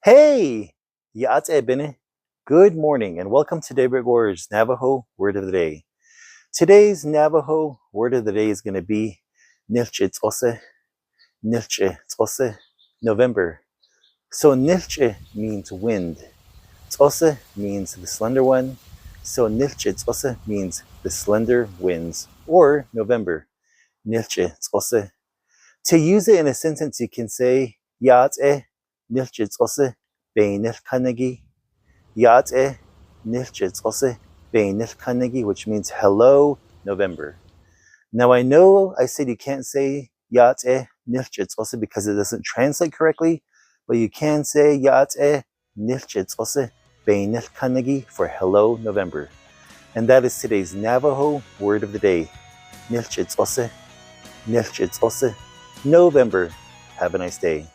Hey! Yaatse bine. Good morning and welcome to Daybreak Warriors Navajo Word of the Day. Today's Navajo Word of the Day is going to be Níłch'its'ósí, Níłch'its'ósí, November. So Níłch'i means wind. T'ósí means the slender one. So Níłch'its'ósí means the slender winds or November. Níłch'its'ósí. To use it in a sentence, you can say Yaatse Níłch'its'ósí bein Níłch'kanagi. Yaatse Níłch'its'ósí bein Níłch'kanagi, which means hello, November. Now I know I said you can't say Yaatse Níłch'its'ósí because it doesn't translate correctly, but you can say Yaatse Níłch'its'ósí bein Níłch'kanagi for hello, November. And that is today's Navajo word of the day. Níłch'its'ósí, Níłch'its'ósí, November. Have a nice day.